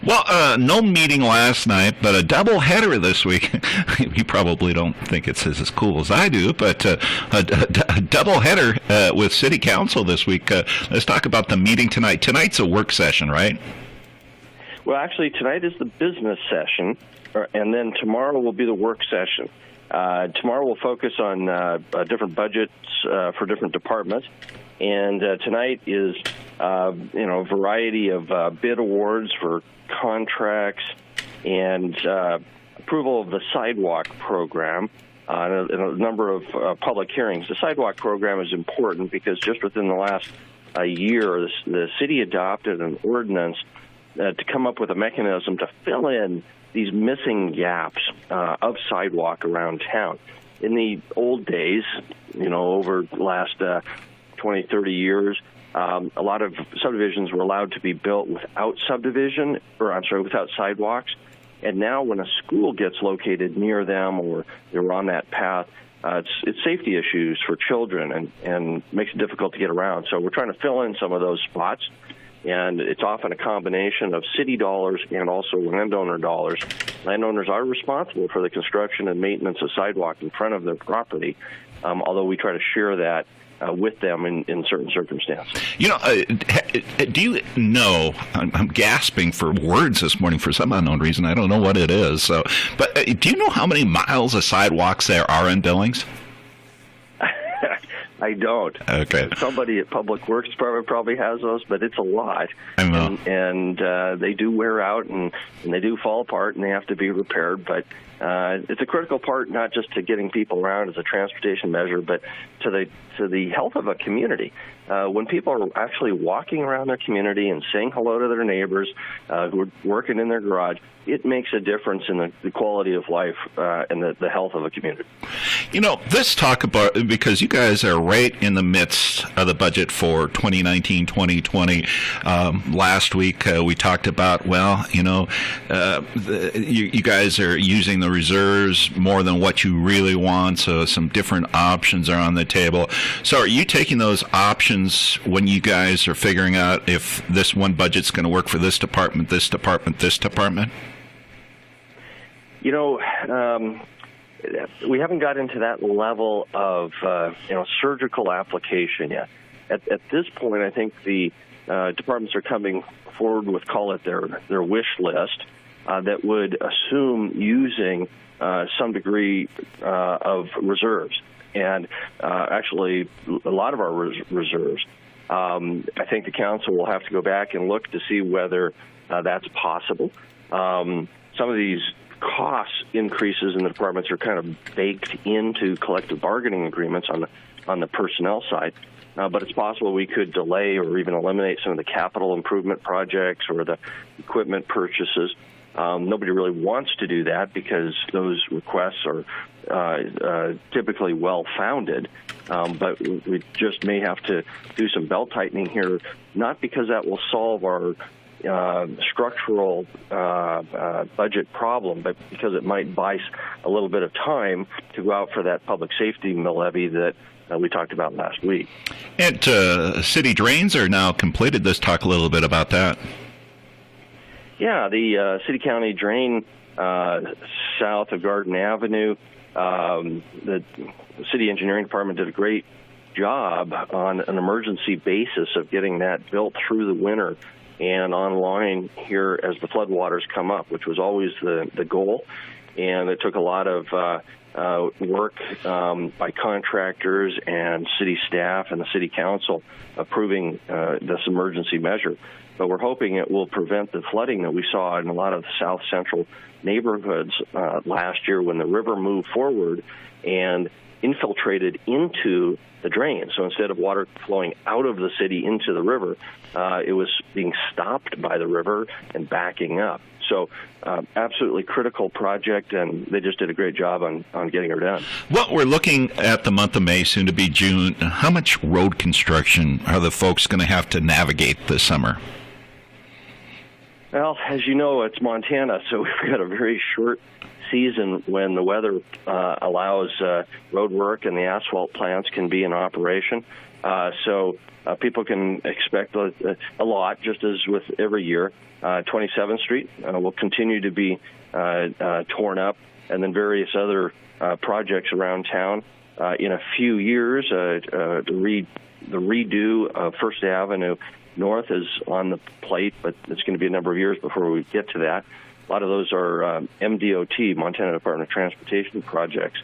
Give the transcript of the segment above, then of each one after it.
Well, no meeting last night, but a double header this week. You probably don't think it's as cool as I do, but a double header with City Council this week. Let's talk about the meeting tonight. Tonight's a work session, right? Well, actually, tonight is the business session, and then tomorrow will be the work session. Tomorrow we'll focus on different budgets for different departments. And tonight is, a variety of bid awards for contracts and approval of the sidewalk program and a number of public hearings. The sidewalk program is important because just within the last year, the city adopted an ordinance to come up with a mechanism to fill in these missing gaps of sidewalk around town. In the old days, over the last 20, 30 years, a lot of subdivisions were allowed to be built without without sidewalks. And now when a school gets located near them or they're on that path, it's safety issues for children and makes it difficult to get around. So we're trying to fill in some of those spots. And it's often a combination of city dollars and also landowner dollars. Landowners are responsible for the construction and maintenance of sidewalk in front of their property, although we try to share that with them in certain circumstances. Do you know, I'm gasping for words this morning for some unknown reason. I don't know what it is. But do you know how many miles of sidewalks there are in Billings? I don't. Okay. Somebody at Public Works Department probably has those, but it's a lot. I know. And they do wear out and they do fall apart and they have to be repaired. But it's a critical part, not just to getting people around as a transportation measure, but to the health of a community. When people are actually walking around their community and saying hello to their neighbors who are working in their garage, it makes a difference in the quality of life and the health of a community. Let's talk about, because you guys are right in the midst of the budget for 2019-2020. Last week we talked about, you guys are using the reserves more than what you really want, so some different options are on the table. So are you taking those options when you guys are figuring out if this one budget's going to work for this department, this department, this department? We haven't got into that level of surgical application yet. At this point, I think the departments are coming forward with, call it their wish list, that would assume using some degree of reserves, and actually a lot of our reserves. I think the council will have to go back and look to see whether that's possible. Some of these cost increases in the departments are kind of baked into collective bargaining agreements on the personnel side. But it's possible we could delay or even eliminate some of the capital improvement projects or the equipment purchases. Nobody really wants to do that because those requests are typically well-founded. But we just may have to do some belt-tightening here, not because that will solve our structural budget problem, but because it might buy a little bit of time to go out for that public safety mill levy that we talked about last week. And city drains are now completed. Let's talk a little bit about that. Yeah, the city-county drain south of Garden Avenue, the city engineering department did a great job on an emergency basis of getting that built through the winter and online here as the floodwaters come up, which was always the goal. And it took a lot of work by contractors and city staff and the city council approving this emergency measure. But we're hoping it will prevent the flooding that we saw in a lot of the south central neighborhoods last year when the river moved forward and infiltrated into the drain. So instead of water flowing out of the city into the river, it was being stopped by the river and backing up. So absolutely critical project, and they just did a great job on getting her done. Well, we're looking at the month of May, soon to be June. How much road construction are the folks going to have to navigate this summer? Well, as you know, it's Montana, so we've got a very short season when the weather allows road work and the asphalt plants can be in operation. So people can expect a lot, just as with every year. 27th Street will continue to be torn up, and then various other projects around town. In a few years, the redo of First Avenue North is on the plate, but it's going to be a number of years before we get to that. A lot of those are MDOT, Montana Department of Transportation projects,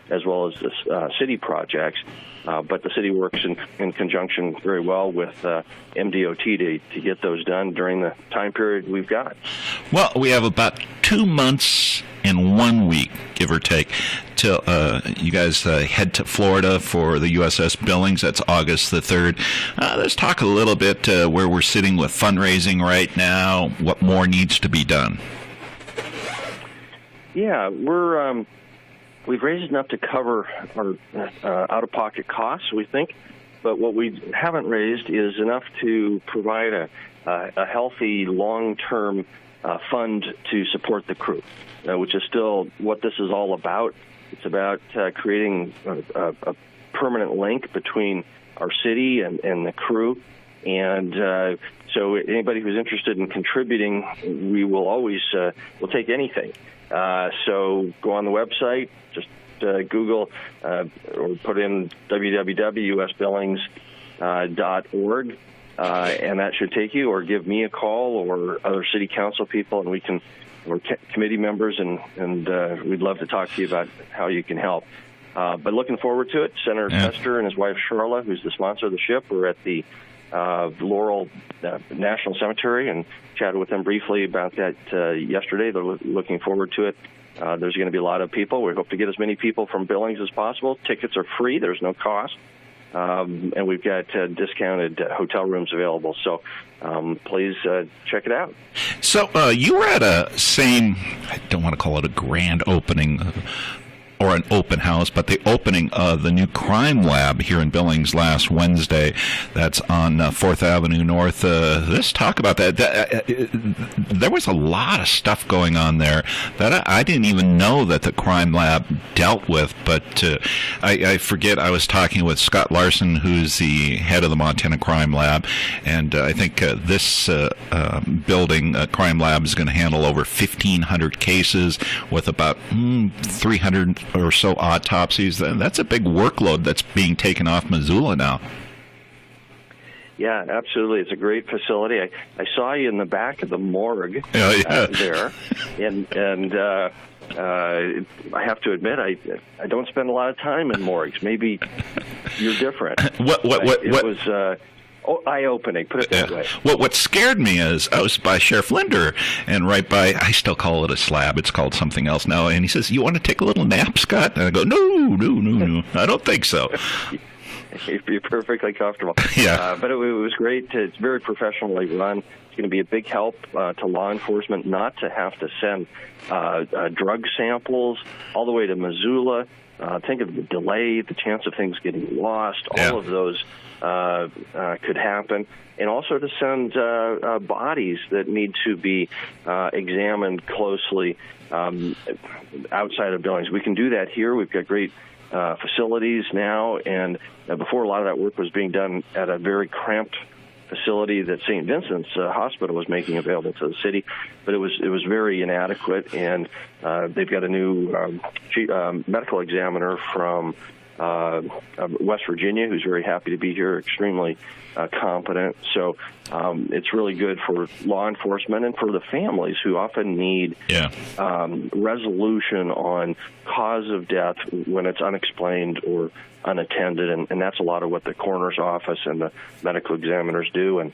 as well as the city projects. But the city works in conjunction very well with MDOT to get those done during the time period we've got. Well, we have about 2 months and 1 week, give or take, till you guys head to Florida for the USS Billings. That's August the 3rd. Let's talk a little bit where we're sitting with fundraising right now, what more needs to be done. Yeah, we've raised enough to cover our out-of-pocket costs, we think, but what we haven't raised is enough to provide a healthy, long-term fund to support the crew, which is still what this is all about. It's about creating a permanent link between our city and the crew. And so anybody who's interested in contributing, we will always we'll take anything. So go on the website, just Google or put in www.usbillings.org, and that should take you, or give me a call or other city council people, and we can, or committee members, and we'd love to talk to you about how you can help. But looking forward to it. Senator Tester and his wife Charla, who's the sponsor of the ship, were at the Laurel National Cemetery and chatted with them briefly about that yesterday. They're looking forward to it. There's going to be a lot of people. We hope to get as many people from Billings as possible. Tickets are free. There's no cost. And we've got discounted hotel rooms available. So please check it out. So you were at I don't want to call it a grand opening, or an open house, but the opening of the new crime lab here in Billings last Wednesday. That's on 4th Avenue North. Let's talk about that. There was a lot of stuff going on there that I didn't even know that the crime lab dealt with, but I forget, I was talking with Scott Larson, who's the head of the Montana Crime Lab, and I think this building, crime lab, is going to handle over 1,500 cases with about 300 or so autopsies. That's a big workload that's being taken off Missoula now. Yeah, absolutely. It's a great facility. I saw you in the back of the morgue there, and I have to admit, I don't spend a lot of time in morgues. Maybe you're different. What was eye-opening, put it that way. What scared me is I was by Sheriff Linder, and right by, I still call it a slab, it's called something else now, and he says, "You want to take a little nap, Scott?" And I go, no, I don't think so. You're perfectly comfortable. Yeah. But it was great. It's very professionally run. It's going to be a big help to law enforcement not to have to send drug samples all the way to Missoula. Think of the delay, the chance of things getting lost, all of those could happen, and also to send bodies that need to be examined closely outside of Billings. We can do that here. We've got great facilities now, and before, a lot of that work was being done at a very cramped facility that St. Vincent's Hospital was making available to the city, but it was very inadequate, and they've got a new medical examiner from West Virginia, who's very happy to be here, extremely competent. So it's really good for law enforcement and for the families who often need resolution on cause of death when it's unexplained or unattended, and that's a lot of what the coroner's office and the medical examiners do. And